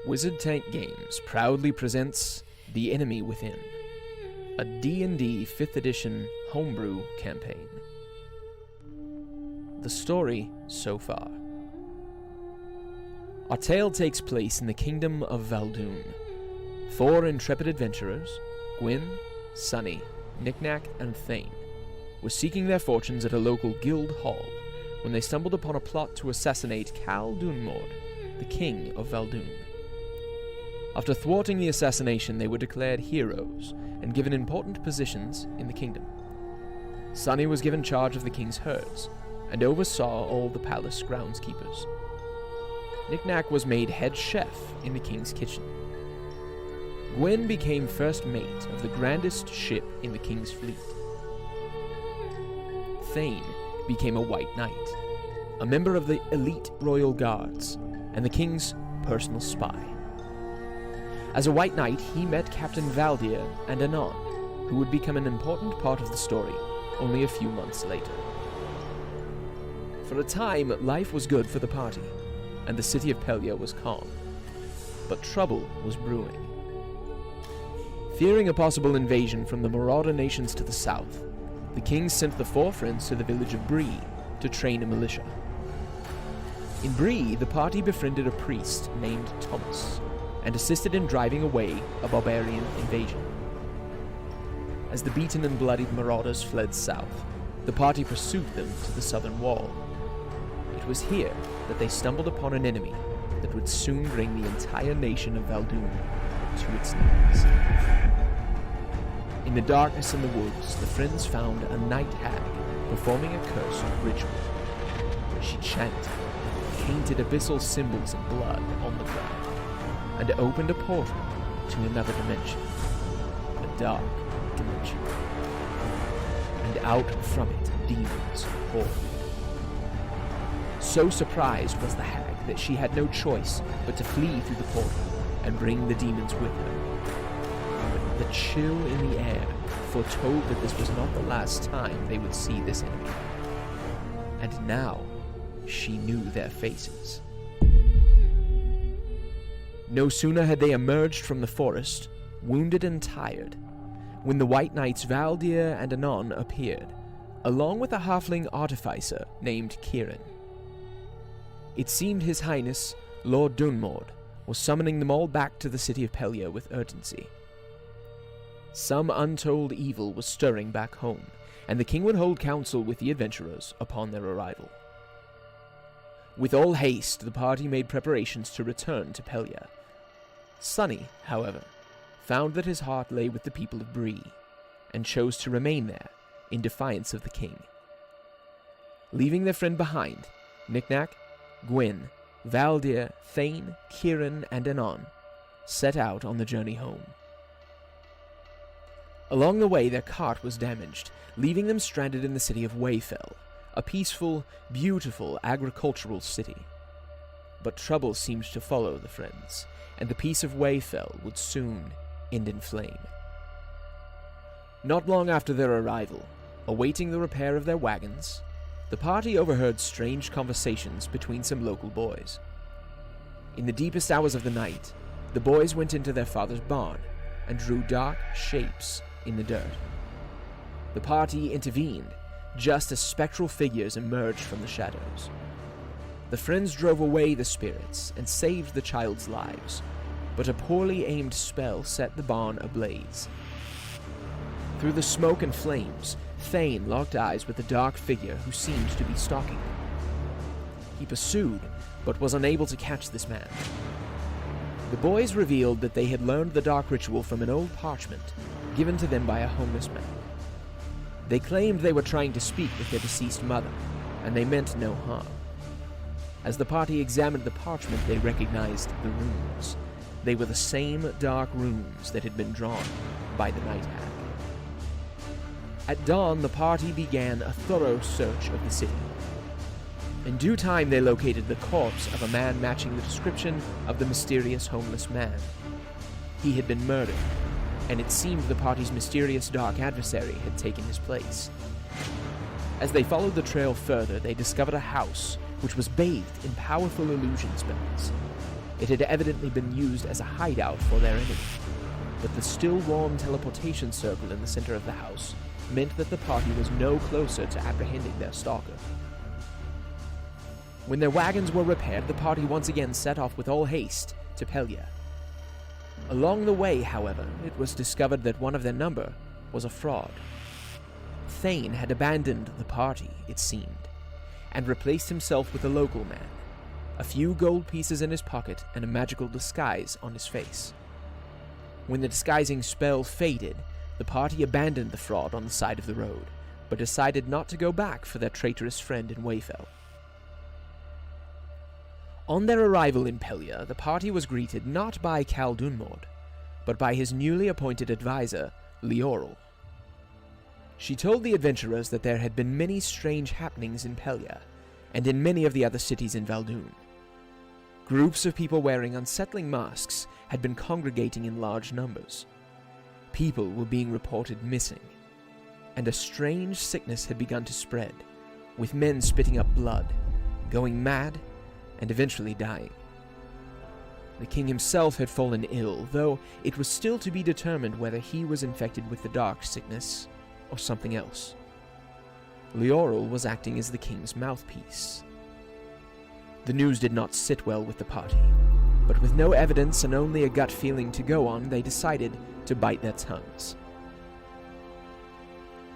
Wizard Tank Games proudly presents The Enemy Within, a D&D 5th edition homebrew campaign. The story so far. Our tale takes place in the kingdom of Valdoon. 4 intrepid adventurers, Gwyn, Sunny, Knickknack, and Thane, were seeking their fortunes at a local guild hall when they stumbled upon a plot to assassinate Cal Dunmord, the king of Valdoon. After thwarting the assassination, they were declared heroes and given important positions in the kingdom. Sunny was given charge of the king's herds and oversaw all the palace groundskeepers. Knickknack was made head chef in the king's kitchen. Gwyn became first mate of the grandest ship in the king's fleet. Thane became a White Knight, a member of the elite royal guards, and the king's personal spy. As a White Knight, he met Captain Valdir and Anon, who would become an important part of the story only a few months later. For a time, life was good for the party, and the city of Pelia was calm. But trouble was brewing. Fearing a possible invasion from the Marauder nations to the south, the king sent the 4 friends to the village of Bree to train a militia. In Bree, the party befriended a priest named Thomas, and assisted in driving away a barbarian invasion. As the beaten and bloodied marauders fled south, the party pursued them to the southern wall. It was here that they stumbled upon an enemy that would soon bring the entire nation of Valdoon to its knees. In the darkness in the woods, the friends found a night hag performing a cursed ritual. She chanted, painted abyssal symbols of blood on the ground, and opened a portal to another dimension, a dark dimension. And out from it, demons poured. So surprised was the hag that she had no choice but to flee through the portal and bring the demons with her. But the chill in the air foretold that this was not the last time they would see this enemy. And now, she knew their faces. No sooner had they emerged from the forest, wounded and tired, when the White Knights Valdir and Anon appeared, along with a halfling artificer named Kieran. It seemed His Highness, Lord Dunmord, was summoning them all back to the city of Pelia with urgency. Some untold evil was stirring back home, and the king would hold council with the adventurers upon their arrival. With all haste, the party made preparations to return to Pelia. Sunny, however, found that his heart lay with the people of Bree, and chose to remain there in defiance of the king. Leaving their friend behind, Knickknack, Gwyn, Valdir, Thane, Kieran, and Anon set out on the journey home. Along the way, their cart was damaged, leaving them stranded in the city of Wayfell, a peaceful, beautiful agricultural city. But trouble seemed to follow the friends, and the peace of Wayfell would soon end in flame. Not long after their arrival, awaiting the repair of their wagons, the party overheard strange conversations between some local boys. In the deepest hours of the night, the boys went into their father's barn and drew dark shapes in the dirt. The party intervened just as spectral figures emerged from the shadows. The friends drove away the spirits and saved the child's lives, but a poorly aimed spell set the barn ablaze. Through the smoke and flames, Thane locked eyes with a dark figure who seemed to be stalking him. He pursued, but was unable to catch this man. The boys revealed that they had learned the dark ritual from an old parchment given to them by a homeless man. They claimed they were trying to speak with their deceased mother, and they meant no harm. As the party examined the parchment, they recognized the runes. They were the same dark runes that had been drawn by the Night Hag. At dawn, the party began a thorough search of the city. In due time, they located the corpse of a man matching the description of the mysterious homeless man. He had been murdered, and it seemed the party's mysterious dark adversary had taken his place. As they followed the trail further, they discovered a house which was bathed in powerful illusion spells. It had evidently been used as a hideout for their enemy, but the still-warm teleportation circle in the center of the house meant that the party was no closer to apprehending their stalker. When their wagons were repaired, the party once again set off with all haste to Pelia. Along the way, however, it was discovered that one of their number was a fraud. Thane had abandoned the party, it seemed, and replaced himself with a local man, a few gold pieces in his pocket and a magical disguise on his face. When the disguising spell faded, the party abandoned the fraud on the side of the road, but decided not to go back for their traitorous friend in Wayfell. On their arrival in Pelia, the party was greeted not by Cal Dunmord, but by his newly appointed advisor, Leoril. She told the adventurers that there had been many strange happenings in Pelia, and in many of the other cities in Valdoon. Groups of people wearing unsettling masks had been congregating in large numbers. People were being reported missing, and a strange sickness had begun to spread, with men spitting up blood, going mad, and eventually dying. The king himself had fallen ill, though it was still to be determined whether he was infected with the dark sickness or something else. Leoril was acting as the king's mouthpiece. The news did not sit well with the party, but with no evidence and only a gut feeling to go on, they decided to bite their tongues.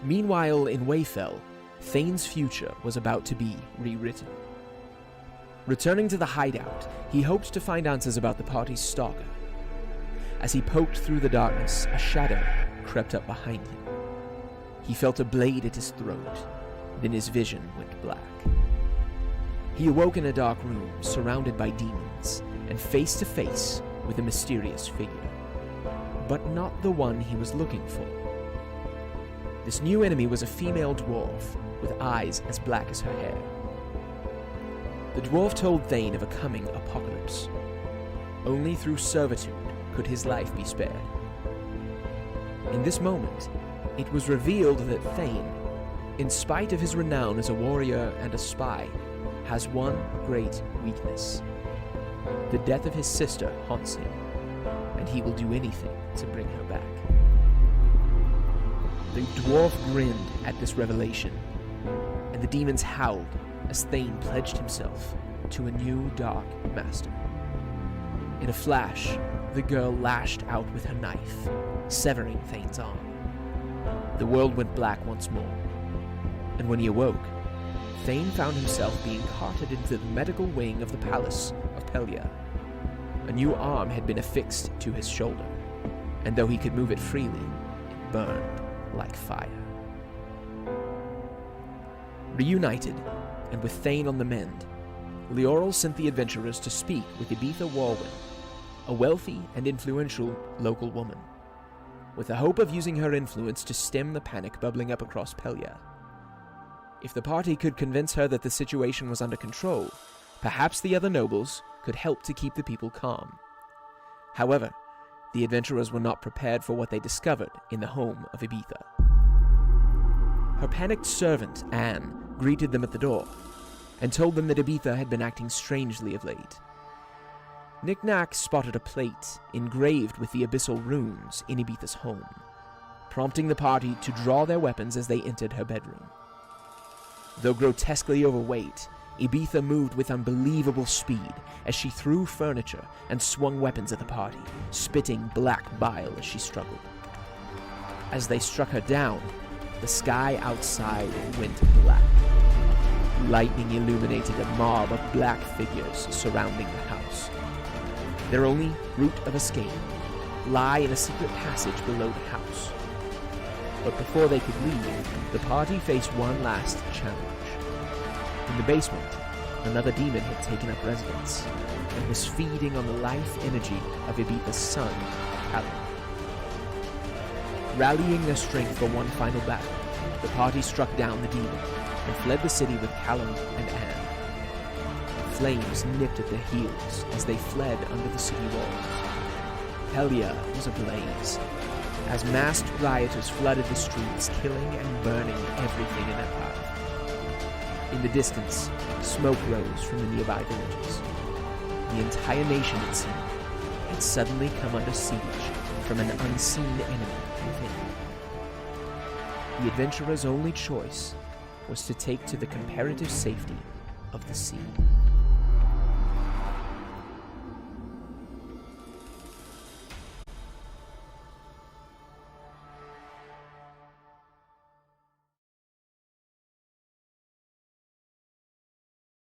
Meanwhile, in Wayfell, Thane's future was about to be rewritten. Returning to the hideout, he hoped to find answers about the party's stalker. As he poked through the darkness, a shadow crept up behind him. He felt a blade at his throat, then his vision went black. He awoke in a dark room, surrounded by demons, and face to face with a mysterious figure, but not the one he was looking for. This new enemy was a female dwarf, with eyes as black as her hair. The dwarf told Thane of a coming apocalypse. Only through servitude could his life be spared. In this moment, it was revealed that Thane, in spite of his renown as a warrior and a spy, has one great weakness. The death of his sister haunts him, and he will do anything to bring her back. The dwarf grinned at this revelation, and the demons howled as Thane pledged himself to a new dark master. In a flash, the girl lashed out with her knife, severing Thane's arm. The world went black once more, and when he awoke, Thane found himself being carted into the medical wing of the palace of Pelia. A new arm had been affixed to his shoulder, and though he could move it freely, it burned like fire. Reunited, and with Thane on the mend, Leoril sent the adventurers to speak with Ibitha Warwin, a wealthy and influential local woman, with the hope of using her influence to stem the panic bubbling up across Pelia. If the party could convince her that the situation was under control, perhaps the other nobles could help to keep the people calm. However, the adventurers were not prepared for what they discovered in the home of Ibitha. Her panicked servant, Anne, greeted them at the door, and told them that Ibitha had been acting strangely of late. Knick-Knack spotted a plate engraved with the abyssal runes in Ibitha's home, prompting the party to draw their weapons as they entered her bedroom. Though grotesquely overweight, Ibitha moved with unbelievable speed as she threw furniture and swung weapons at the party, spitting black bile as she struggled. As they struck her down, the sky outside went black. Lightning illuminated a mob of black figures surrounding the house. Their only route of escape lay in a secret passage below the house. But before they could leave, the party faced one last challenge. In the basement, another demon had taken up residence and was feeding on the life energy of Ibitha's son, Callum. Rallying their strength for one final battle, the party struck down the demon and fled the city with Callum and Anne. Flames nipped at their heels as they fled under the city walls. Pelia was ablaze, as masked rioters flooded the streets, killing and burning everything in their path. In the distance, smoke rose from the nearby villages. The entire nation, it seemed, had suddenly come under siege from an unseen enemy within. The adventurer's only choice was to take to the comparative safety of the sea.